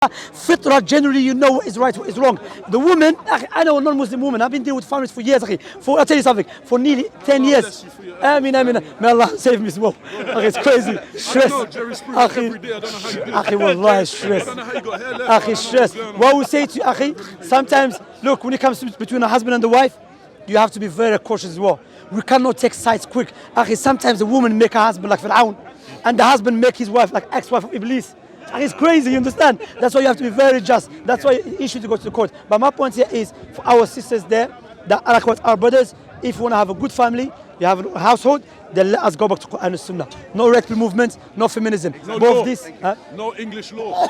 Fitra, generally you know what is right, what is wrong. The woman, I know a non-Muslim woman, I've been dealing with families for years, I'll tell you something, for nearly 10 years. I mean, may Allah save me as well. It's crazy. Stress. Wallahi, stress. Stress. What we say to you, sometimes, look, when it comes to between a husband and the wife, you have to be very cautious as well. We cannot take sides quick. Sometimes the woman make her husband like Fir'aun, and the husband make his wife like ex-wife of Iblis. It's crazy, you understand? That's why you have to be very just. That's why you should go to the court. But my point here is for our sisters there, that our brothers, if you want to have a good family, you have a household, then let us go back to Quran and Sunnah. No red pill movement, no feminism. No both law. this. No English law.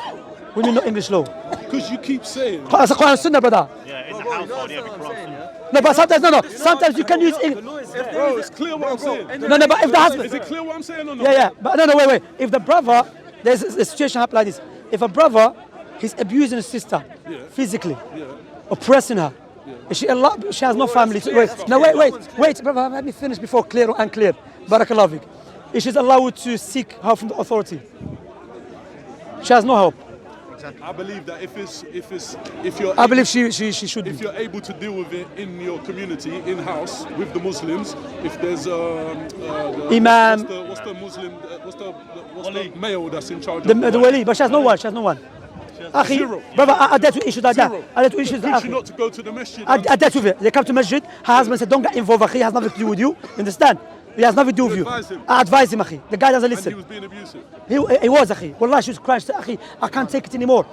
We need no English law. Because you keep saying. That's Quran and Sunnah, brother. Yeah, in the household, yeah, No, but sometimes, sometimes you can use English. Bro, it's clear what I'm saying. No, but if the husband. Is it clear what I'm saying or not? Yeah. But no, wait. If the brother, there's a situation happen like this. If a brother, he's abusing his sister physically, oppressing her. She has no family. Wait, brother, let me finish before clear and unclear. Barakallahu fik. If she's allowed to seek help from the authority, she has no help. I believe that if you're I believe she should be. If you're able to deal with it in your community, in house with the Muslims, if there's Imam, what's the Muslim, what's the male that's in charge? The wali, but she has no one. Zero. Brother, I dealt with issues like that. Zero. I dealt with issues Teach you not to go to the masjid. I dealt with it. They come to masjid. Her husband said, "Don't get involved. He has nothing to do with you. Understand? He has nothing to do with you." I advised him. The guy doesn't listen. And he was being abusive. He was. Wallah, she was crying. She said, I can't take it anymore.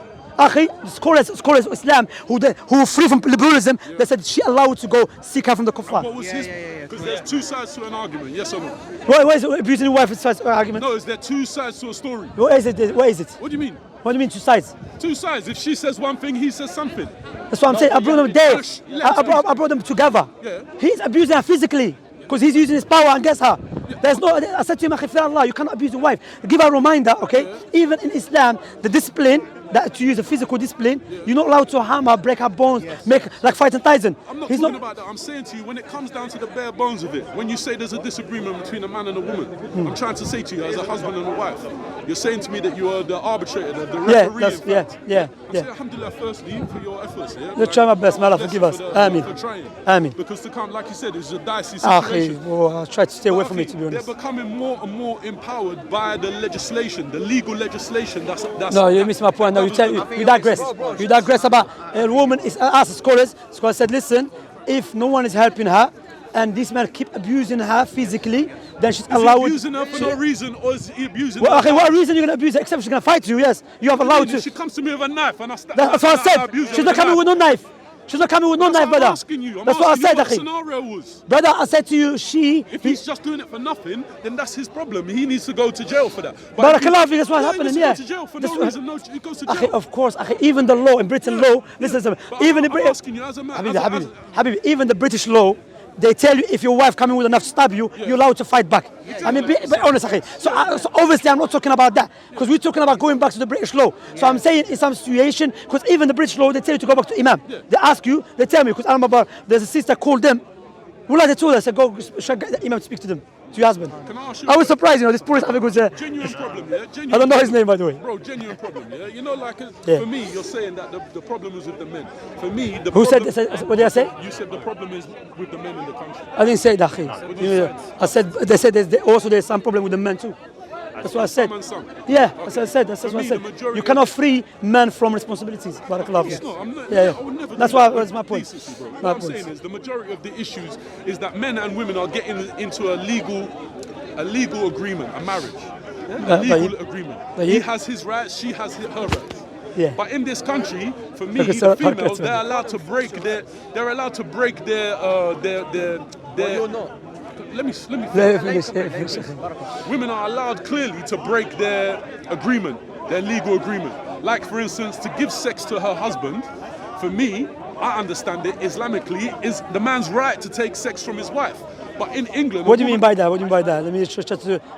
Scholars of Islam who free from liberalism, they said she allowed to go seek her from the kuffar. What was his? Because there's two sides to an argument, yes or no? Why is abusing your wife a argument? No, is there two sides to a story? What is it? What do you mean? What do you mean two sides? Two sides. If she says one thing, he says something. That's what I'm saying. I brought them there. I brought them together. Yeah. He's abusing her physically because he's using his power against her. There's no. I said to him, Allah, you cannot abuse your wife. Give her a reminder, okay? Yeah. Even in Islam, the discipline, that to use a physical discipline, you're not allowed to harm her, break her bones, make like fighting Tyson. I'm not talking about that. I'm saying to you, when it comes down to the bare bones of it, when you say there's a disagreement between a man and a woman, I'm trying to say to you, as a husband and a wife, you're saying to me that you are the arbitrator, the referee. I'm saying, alhamdulillah, firstly, for your efforts. Let's try my best, may Allah forgive us. Ameen. Ameen. Because to come, like you said, it's a dicey situation. I'll try to stay away from it, to be honest. They're becoming more and more empowered by the legislation, the legal legislation. No, you missed my point. No, you digress. You digress about a woman. Is asked scholars. Scholars said, listen, if no one is helping her, and this man keep abusing her physically, then she's allowed. Is he abusing her for no reason, or is he abusing her? Okay, what reason you're gonna abuse her? Except she's gonna fight you. Yes, you have allowed to. She comes to me with a knife, and that's what I said. She's not coming with no knife. She's not coming with no knife, brother. That's what I said, what the scenario was. Brother, I said to you, if he's just doing it for nothing, then that's his problem. He needs to go to jail for that. Barakallah, that's what's happening. He goes to jail for no reason. No, he goes to jail. Of course, even the law in Britain, listen, even in Britain, Habibi, even the British law, they tell you if your wife coming with enough to stab you, you're allowed to fight back. I mean, be honest, so obviously I'm not talking about that, because we're talking about going back to the British law. So I'm saying in some situation, because even the British law, they tell you to go back to Imam. They ask you, they tell me, because there's a sister called them. Well, they told us, I said, go, should I get the Imam to speak to them, to your husband. I was surprised, this police have a good. Genuine problem, yeah? Genuine I don't know his name, by the way. Bro, genuine problem, yeah? You know, like, for me, you're saying that the problem is with the men. For me, the Who problem... said, what did I say? You said the problem is with the men in the country. I didn't say that, I said, they said there's some problem with the men too. That's what I said. Yeah, that's what I said. That's what I said. You cannot free men from responsibilities. Barakallah. Yeah. That's why. That's my point. What I'm saying is the majority of the issues is that men and women are getting into a legal agreement, a marriage, a legal agreement. He has his rights, she has her rights. Yeah. But in this country, for me, the females, they're allowed to break their. You're not. Let me finish. Women are allowed clearly to break their agreement, their legal agreement. Like, for instance, to give sex to her husband, for me, I understand it Islamically, is the man's right to take sex from his wife. But in England... What do you mean by that? What do you mean by that? Let me just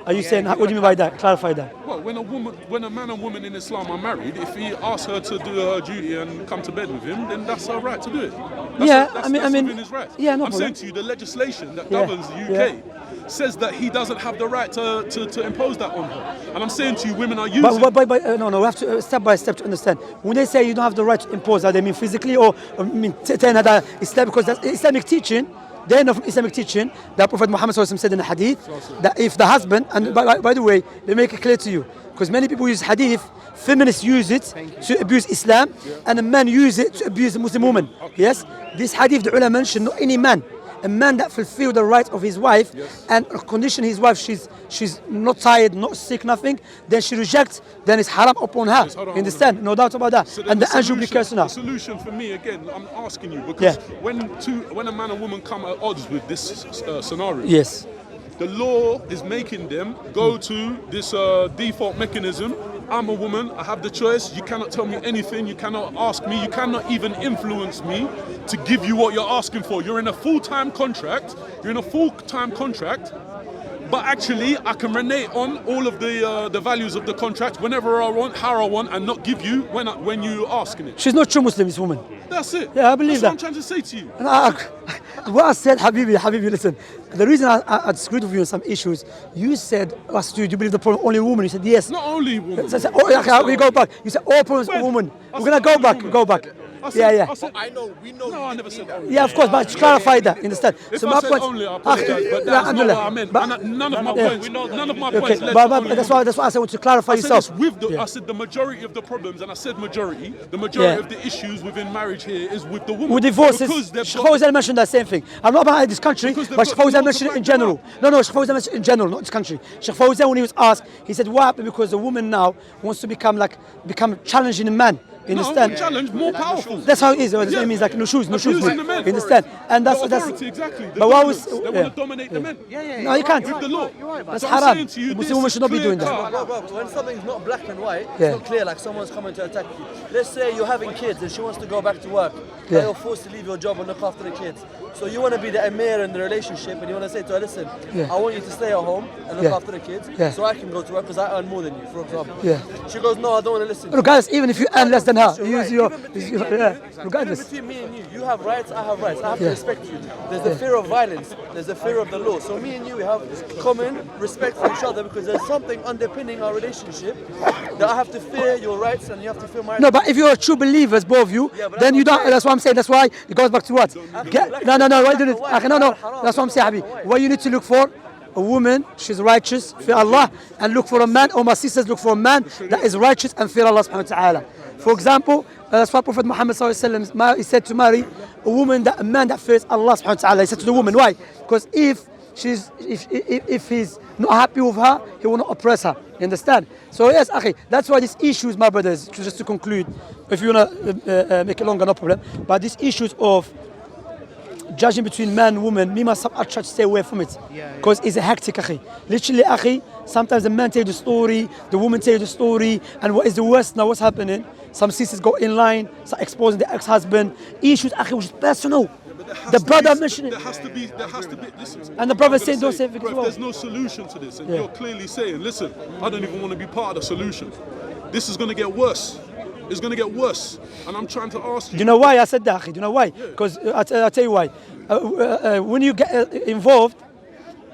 are you saying, what do you mean by that? Clarify that. Well, when a man and woman in Islam are married, if he asks her to do her duty and come to bed with him, then that's her right to do it. That's within his rights. Yeah, no I'm problem. saying to you, the legislation that governs the UK says that he doesn't have the right to impose that on her. And I'm saying to you, women are using... No, we have to step by step to understand. When they say you don't have the right to impose that, they mean physically or mean Islam, because that's Islamic teaching. They know from Islamic teaching that Prophet Muhammad said in the hadith that if the husband, and by the way, they make it clear to you, because many people use hadith, feminists use it to abuse Islam, and the men use it to abuse the Muslim woman. Yes? This hadith, the ulama mentioned, not any man. A man that fulfills the rights of his wife and condition his wife, she's not tired, not sick, nothing, then she rejects, then it's haram upon her. Understand? No doubt about that. So and the angel will be cursed now. The solution for me, again, I'm asking you, because when a man and woman come at odds with this scenario, yes, the law is making them go to this default mechanism. I'm a woman, I have the choice, you cannot tell me anything, you cannot ask me, you cannot even influence me to give you what you're asking for. You're in a full-time contract, but actually I can renege on all of the values of the contract whenever I want, how I want, and not give you when you asking it. She's not true Muslim, this woman. That's it. Yeah, I believe That's that. what I'm trying to say to you. What I said, Habibi, listen. The reason I disagreed with you on some issues, you said, do you believe the problem only women? You said yes. Not only women. So I said, we go back. You said all problems are women. We're gonna go back. We know. No, I never said that. Yeah, of course, but to clarify that, understand? If I said only, I apologize, but that's not what I meant. None of my points. That's why I said I want to clarify yourself. I said the majority of the problems, and I said majority. The majority of the issues within marriage here is with the woman. With divorces, Sheikh Fawzan mentioned that same thing. I'm not about this country, but Sheikh Fawzan mentioned it in general. No, Sheikh Fawzan mentioned it in general, not this country. Sheikh Fawzan, when he was asked, he said, what happened? Because the woman now wants to become challenging a man. Understand? No, challenge, more powerful. That's how it is. It means like no shoes. Abusing the men. Understand? And that's authority, exactly. But what was? They want to dominate the men. No, you can't. With the law. That's So haram. I'm saying to you, Muslim women should not be doing that. Bro, when something's not black and white, it's not clear, like someone's coming to attack you. Let's say you're having kids and she wants to go back to work. Now you're forced to leave your job and look after the kids. So you want to be the emir in the relationship, and you want to say to her, listen, I want you to stay at home and look after the kids, so I can go to work because I earn more than you, for example. She goes, no, I don't want to listen. Regardless, even if you earn less than her, you use your. Regardless. Between me and you have rights, I have rights. I have to respect you. There's the fear of violence, there's the fear of the law. So me and you, we have common respect for each other because there's something underpinning our relationship that I have to fear your rights and you have to fear my rights. No, but if you're true believers, both of you, then you don't. That's what I'm saying. That's why it goes back to what? No. Why did it? No. That's what I'm saying, Habib. What you need to look for. A woman, she's righteous, fear Allah, and look for a man, or my sisters look for a man that is righteous and fear Allah subhanahu wa ta'ala. For example, that's why Prophet Muhammad sallallahu alaihi wasallam, he said to marry a man that fears Allah subhanahu wa ta'ala. He said to the woman, why? Because if he's not happy with her, he will not oppress her. You understand? So yes, akhi, that's why these issues, my brothers, just to conclude, if you want to make it longer, no problem, but these issues of judging between man and woman, me myself, I try to stay away from it. Because it's a hectic, akhi. Literally, akhi, sometimes the man tell you the story, the woman tell you the story, and what is the worst now, what's happening? Some sisters go in line, start exposing the ex-husband. Issues, akhi, which is personal. The brother mentioned it. There has to be, listen. And the brother saying, don't say it as well. There's no solution to this, and you're clearly saying, listen, I don't even want to be part of the solution. This is going to get worse. It's going to get worse. And I'm trying to ask you. Do you know why I said that, akhi? Do you know why? Because I'll tell you why. When you get involved,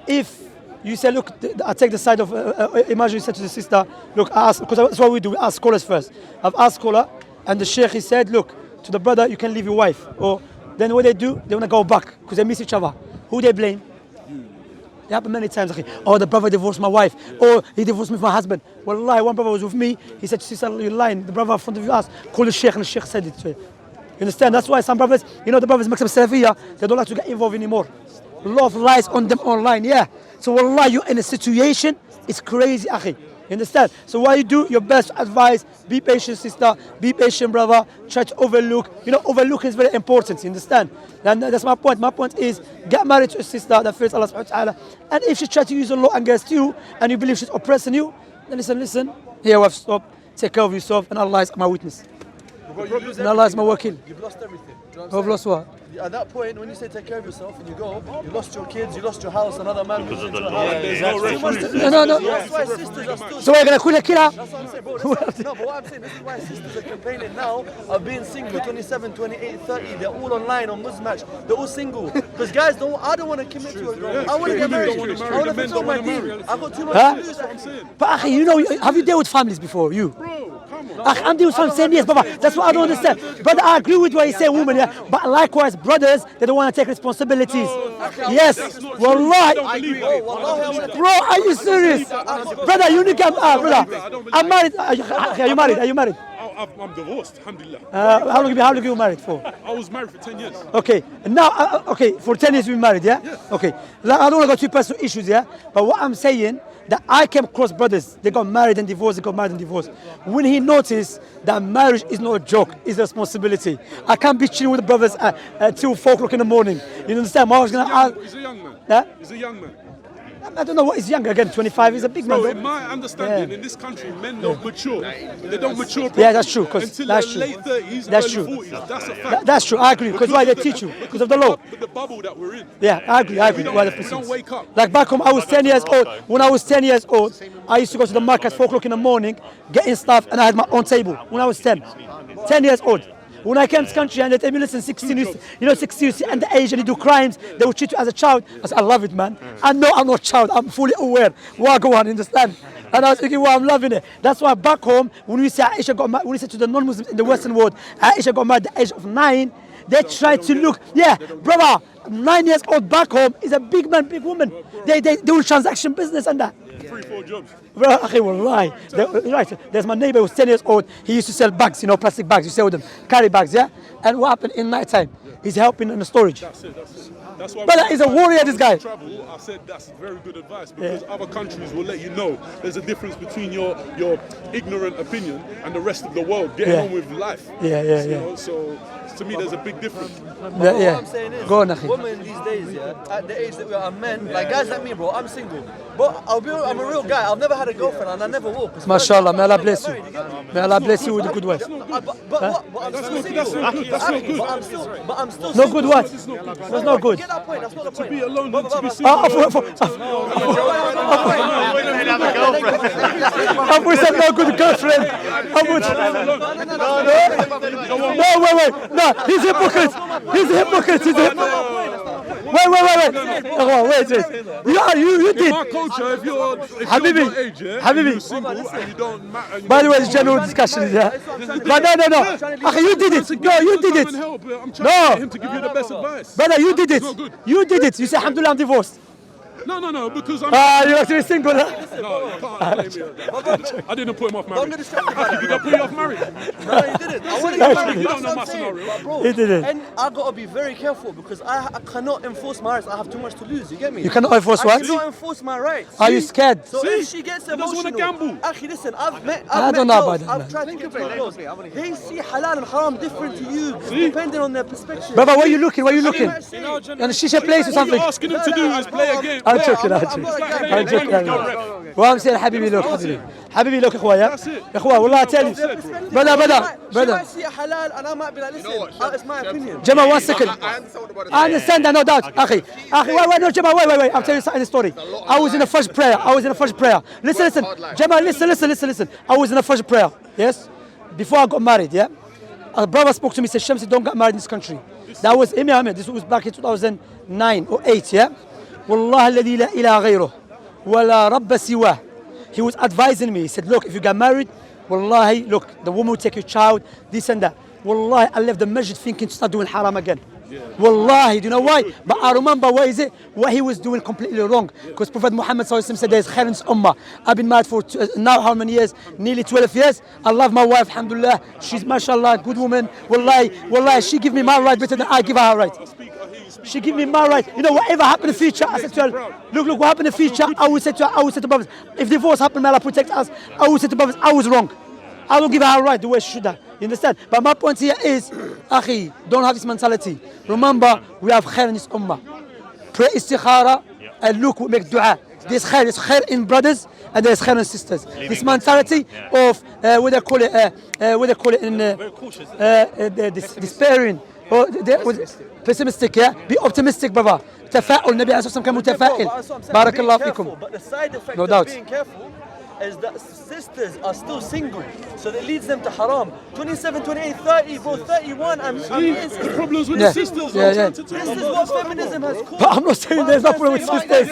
if you say, look, I take the side of, imagine you said to the sister, look, because that's what we do, we ask scholars first. I've asked scholar, and the sheikh, he said, look, to the brother, you can leave your wife. Or then what they do, they want to go back, because they miss each other. Who they blame? It happened many times. Oh, the brother divorced my wife. Or he divorced me from my husband. Wallahi, one brother was with me. He said to sister, you're lying. The brother in front of you asked, call the sheikh, and the sheikh said it to him. You understand? That's why some brothers, the brothers Maktab Salafiyya, they don't like to get involved anymore. A lot of lies on them online, So wallahi, you're in a situation, it's crazy, akhi. You understand? So what you do, your best advice, be patient, sister, be patient, brother, try to overlook. Overlook is very important, you understand? And that's my point. My point is, get married to a sister that fears Allah subhanahu wa ta'ala. And if she tries to use the law against you, and you believe she's oppressing you, then listen, here we have stopped, take care of yourself, and Allah is my witness. And Allah is my wakil. You've lost everything. Do you know what I'm I've saying? lost what? At that point, when you say take care of yourself and you go, you lost your kids, you lost your house, another man moves into a house. There's no reference. No. That's why sisters are still. So we're gonna kill her. That's what I'm saying, bro. No, but what I'm saying, this is why sisters are complaining now of being single, 27, 28, 30. They're all online on Muzmatch. They're all single. Because guys, I don't want to commit to a girl. I want to get married. I want to fulfill my dream. I got too much to lose. But Akhi, you know, have you dealt with families before? You? Bro, come on. I'm dealing with families 10 years, Baba. That's what I don't understand. Brother, I agree with what you say, women, yeah. But likewise, brothers, they don't want to take responsibilities. Yes, wallahi. I believe that. Bro, are you serious? Brother, you need to brother. I'm married. Are you married? Are you married? I'm divorced, alhamdulillah. How long you married for? I was married for 10 years. Okay, now, for 10 years you've been married, yeah? Yes. Okay, I don't want to go to personal issues, yeah? But what I'm saying, that I came across brothers, they got married and divorced, When he noticed that marriage is not a joke, it's a responsibility. I can't be chilling with the brothers till 4 o'clock in the morning. You understand? I was going to ask. He's a young man. Huh? He's a young man. I don't know what is younger again, 25, he's a big man. Bro, Bro. in my understanding, in this country, men don't mature. They don't mature properly. Yeah, that's true, 'cause until that's their true. late 30s, That's early true. 40s. That's a fact. That's true, I agree, because why they teach you, because of the law. The bubble that we're in. Yeah, I agree. We don't wake up. Like back home, I was 10 years old. When I was 10 years old, I used to go to the market 4 o'clock in the morning, getting stuff, and I had my own table when I was 10. 10 years old. When I came to this country and they tell me, listen, 16, you know, 16, you see underage and you do crimes, they will treat you as a child. I said, I love it, man. I know I'm not a child. I'm fully aware. Wagwan, understand? And I was thinking, well, I'm loving it. That's why back home, when we say Aisha got married, when we say to the non-Muslims in the Western world, Aisha got married at the age of 9, they try to look, yeah, brother, 9 years old back home is a big man, big woman. They do transaction business and that. 3-4 jobs. Bro, akhi, wallahi. Right, there's my neighbor who was 10 years old. He used to sell bags, you know, plastic bags. You sell them, carry bags, yeah? And what happened in night time? He's helping in the storage. That's it. That's why. But he's a warrior, this guy. Travel, I said that's very good advice because other countries will let you know there's a difference between your ignorant opinion and the rest of the world getting on with life. You know, so to me, there's a big difference. What I'm saying is, go on, akhi. women these days, at the age that we are men, like guys like me, bro, I'm single. But I'm a real guy. I've never had a girlfriend and I never will. MashaAllah, may Allah bless you. May Allah bless you with a good wife. But I'm still single. But I'm still No single. good what? That's not good. Get that point, that's not the point. To be alone and to be single. Abu said no good girlfriend. Abu. No, wait. No, he's a hypocrite. Wait. You did. In my culture, if you're Habibi. your age, Habibi. you're single and you don't matter. By the way, it's general discussion, yeah. But no. Akhi, you did it. No, you did it. I'm trying to get him to give you the best advice. Brother, you did it. not good. You did it. You say, alhamdulillah, I'm divorced. No, because I'm. You're actually single, huh? No, you can't blame me. I didn't put him off marriage. Did I put you off marriage? No, he didn't. I want to get married. You don't That's know what my I'm saying. scenario. But bro, He didn't. And I gotta be very careful because I cannot enforce my rights. I have too much to lose. You get me? You cannot enforce I what? cannot enforce my rights. Are you scared? So if she gets doesn't emotional, wanna gamble. Actually, listen, I've met don't know girls, about that, I've man. tried to get to know girls. They see halal and haram different to you, depending on their perspective. Brother, where you looking? And a shisha place or All something? you're asking him to do is play a game. I'm joking. I'm not a guy. I'm joking. What I'm saying, Habibi, look, إخوة, yeah? إخوة, والله, I tell you. Brother. She might see halal and I might be like, listen, it's my opinion. Jamal, 1 second. I understand that, no doubt. Akhi, wait, no, Jamal, wait. I'm telling you a story. I was in the first prayer. Listen. Jamal, listen. I was in the first prayer, yes? Before I got married, yeah? A brother spoke to me, said, Shamsi, don't get married in this country. That was Ahmed. This was back in 2009 or 8, yeah? والله الذي لا إله غيره ولا رب سواه. He was advising me. He said, look, if you get married, wallahi, look, the woman will take your child, this and that. Wallahi, I left the masjid thinking to start doing haram again. Wallahi, do you know why? But I remember what he was doing completely wrong. Because Prophet Muhammad said there's khair in this ummah. I've been married for now how many years? Nearly 12 years. I love my wife, alhamdulillah. She's mashallah, good woman. Wallahi, she give me my right better than I give her right. She give me my right. You know, whatever happened in the future, I said to her, look what happened in the future. I will say to brothers, if divorce happened, may Allah protect us. I will say to brothers, I was wrong. I don't give her right the way she should have. You understand? But my point here is, akhi, don't have this mentality. Remember, we have khair in this ummah. Pray istikhara and look, we make dua. There's khair in brothers and there's khair and sisters. This mentality of what they call it in despairing or pessimistic, yeah. Be optimistic, brother. تفاؤل. النبي عليه الصلاة والسلام كان متفائل. بارك الله فيكم. But the side effect No of doubt. being careful is that sisters are still single, so that leads them to haram. 27, 28, 30, bro, 31. The problems with Yeah. the sisters. Yeah. This is what feminism has caused. But I'm not saying there's no problem with sisters.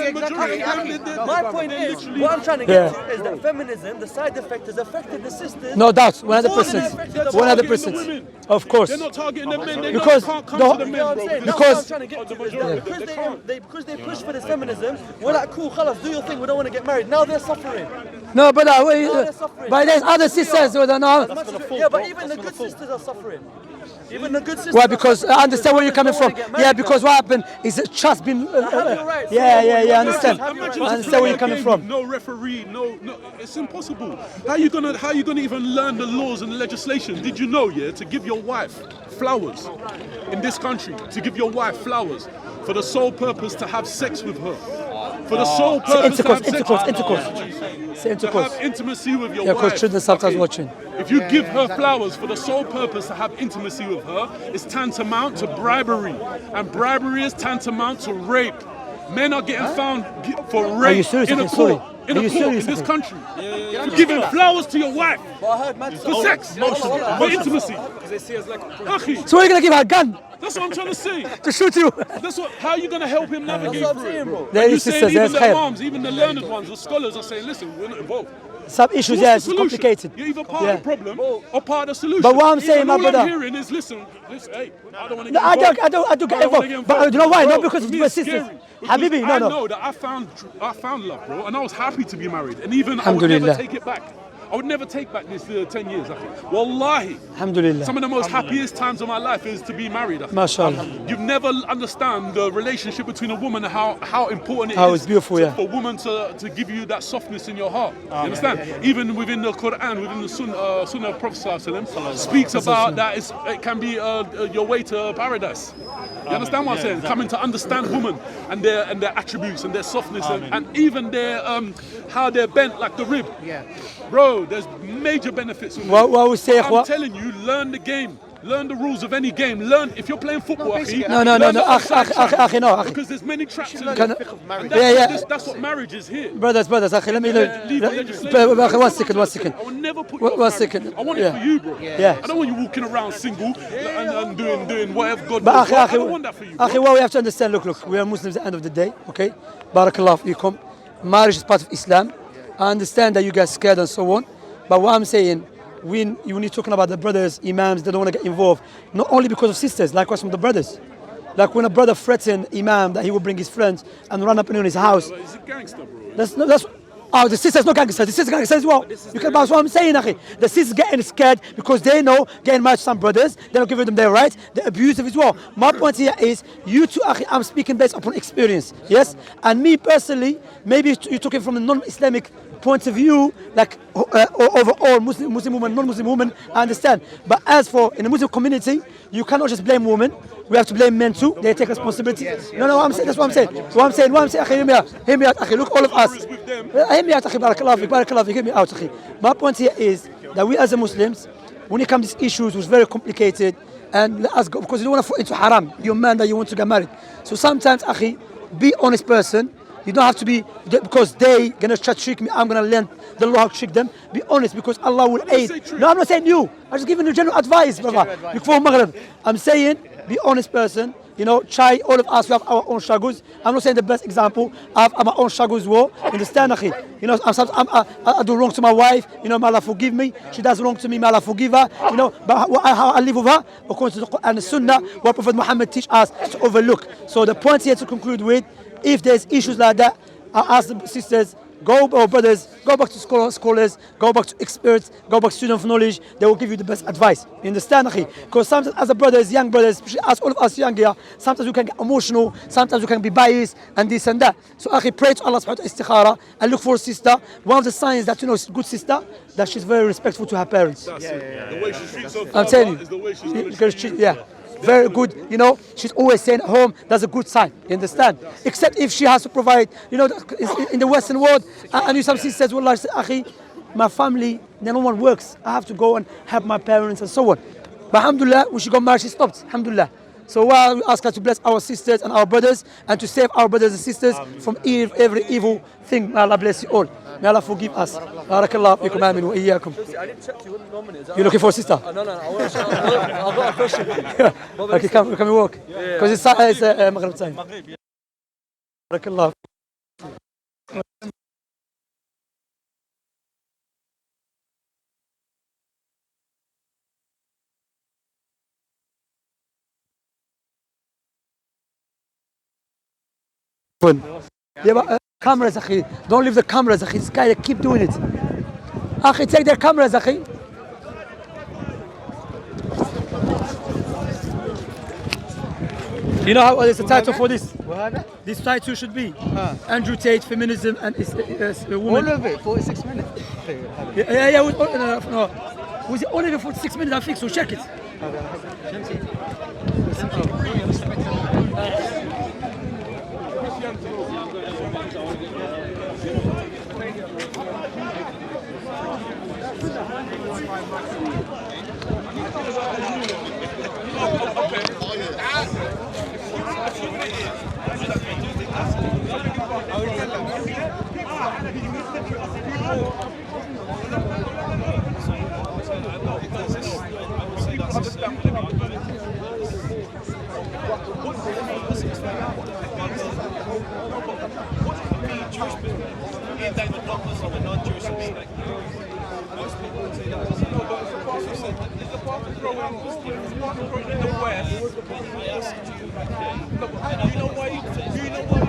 My point is, what I'm trying to get to is that feminism, the side effect has affected the sisters. No doubt, more than it 100%. affected the 100%. Of course. They're not targeting the men. They Because can't come the- to the You men, know what bro. I'm saying? Because- That's what I'm trying to get to is that because they push for this feminism, we're like, cool, khalas, do your thing, we don't want to get married. Now they're suffering. No, but they're suffering. but there's other sisters who don't know. Yeah, but even the good sisters are suffering. Even the good sisters. Why? are Because suffering. I understand where you're coming They from. don't wanna get married Yeah, because what happened is it just been. Have your rights. Yeah, I understand. Have your rights. I understand where you're coming from. No referee, no, it's impossible. How you gonna even learn the laws and the legislation? Did you know, yeah, to give your wife flowers in this country, to give your wife flowers for the sole purpose to have sex with her, for the sole purpose to have sex Intercourse. Say to intercourse. have intimacy with your Yeah, because wife. children sometimes watching. If you give her flowers for the sole purpose to have intimacy with her, it's tantamount to bribery. And bribery is tantamount to rape. Men are getting found for rape you serious? in a Okay, sorry. court. Are you serious? In this country. For giving flowers to your wife. But I heard man For sex. For intimacy. Akhi, So we're gonna give her a gun that's what I'm trying to say. to shoot you. How are you going to help him navigate That's what I'm through it, saying, bro? bro. There You're is saying sisters, even there's the khair. moms, even the learned ones, the scholars are saying, listen, we're not involved. Some issues, What's yeah, the it's solution? complicated. You're either part Yeah. of the problem or part of the solution. But what I'm saying, my all brother- I'm hearing is, listen, hey, I don't want to No, get I involved. don't get I don't wanna involved. But you know why? Not because of my sisters. Habibi, I no. know that I found love, bro, and I was happy to be married. And even I would Alhamdulillah. never take it back. I would never take back this 10 years, I think. Wallahi. Alhamdulillah. Some of the most happiest times of my life is to be married. I think. MashaAllah. You've never understand the relationship between a woman and how important it How is it's beautiful, yeah. for a woman to give you that softness in your heart. You understand? Even within the Quran, within the Sunnah of Prophet ﷺ, speaks about that it can be your way to paradise. You understand what I'm saying? Coming to understand women and their attributes and their softness and even their how they're bent like the rib. Yeah. Bro, there's major benefits. With What we say, I'm telling you, learn the game. Learn the rules of any game. Learn if you're playing football. basically, No. learn the Akhi, offside no, akhi. because there's many traps in Can- it. marriage. That's what marriage is here. Brothers, akhi, let me Leave the legislation. akhi, one second. I will never put you One off marriage. second. I want it Yeah. for you, bro. Yeah. I don't want you walking around single and doing whatever God But wants. I akhi, don't want that for you, bro. akhi, what we have to understand, look, we are Muslims at the end of the day, okay? Barakallah fiikum. Marriage is part of Islam. I understand that you get scared and so on, but what I'm saying, when you're talking about the brothers, imams, they don't want to get involved, not only because of sisters, likewise from the brothers. Like when a brother threatened imam that he will bring his friends and run up in his house, But he's a gangster, bro. that's the sisters not gangster. The sisters gangster as well. That's what I'm saying, akhi. The sisters getting scared because they know getting married to some brothers, they're not giving them their rights, they're abusive as well. My point here is, you two, akhi, I'm speaking based upon experience, yes? And me personally, maybe you're talking from a non-Islamic point of view, like overall Muslim woman, non-Muslim woman, I understand. But as for in the Muslim community, you cannot just blame women. We have to blame men too. They take responsibility. No, I'm saying, that's what I'm saying. What I'm saying, akhi, hear me out, akhi. Look, all of us. Hear me out, akhi. Barakallah fiik. Hear me out, akhi. My point here is that we as a Muslims, when it comes to these issues, it's very complicated. And let us go, because you don't want to fall into haram. You're a man that you want to get married. So sometimes, akhi, be honest person. You don't have to be, because they gonna try to trick me, I'm gonna learn the law how to trick them. Be honest, because Allah will aid. No, I'm not saying you. I'm just giving you general advice, brother. Before Maghrib. I'm saying, be honest person. You know, try, all of us, we have our own struggles. I'm not saying the best example. I have my own struggles as well. Understand, akhi? You know, I do wrong to my wife. You know, may Allah forgive me. She does wrong to me, may Allah forgive her. You know, but how I live with her, according to the Quran and Sunnah, what Prophet Muhammad teach us to overlook. So the point here to conclude with, if there's issues like that, I ask the sisters, brothers, go back to scholars, go back to experts, go back to students of knowledge. They will give you the best advice. You understand, akhi? Because sometimes as a brothers, young brothers, especially as all of us young here, sometimes we can get emotional, sometimes we can be biased and this and that. So akhi, pray to Allah subhanahu wa ta'ala, istikhara, and look for a sister. One of the signs that you know is a good sister, that she's very respectful to her parents. That's it. The way she treats her I'm telling father is the way she's you. going to treat you. Yeah. very good. You know, she's always staying at home. That's a good sign. You understand? Except if she has to provide. You know, in the Western world, and you sometimes says, "Wallah, akhi, my family, no one works. I have to go and help my parents and so on." But alhamdulillah, when she got married, she stopped. Alhamdulillah. So we ask her to bless our sisters and our brothers and to save our brothers and sisters from every evil thing. May Allah bless you all. May Allah forgive us. Barakallah fikum, amin wa iyyakum. I didn't check you. You're looking for a sister? No. I've got a question. Okay, come we walk. Because it's Maghrib time. Barakallah. Yeah, but cameras, akhi. Don't leave the cameras, akhi. This guy, they keep doing it. Akhi, take their cameras, akhi. You know how there's a title for this? This title should be Andrew Tate, Feminism and Women. All of it, 46 minutes. Yeah. No. Was it only 46 minutes? I think so. Check it. Do you know why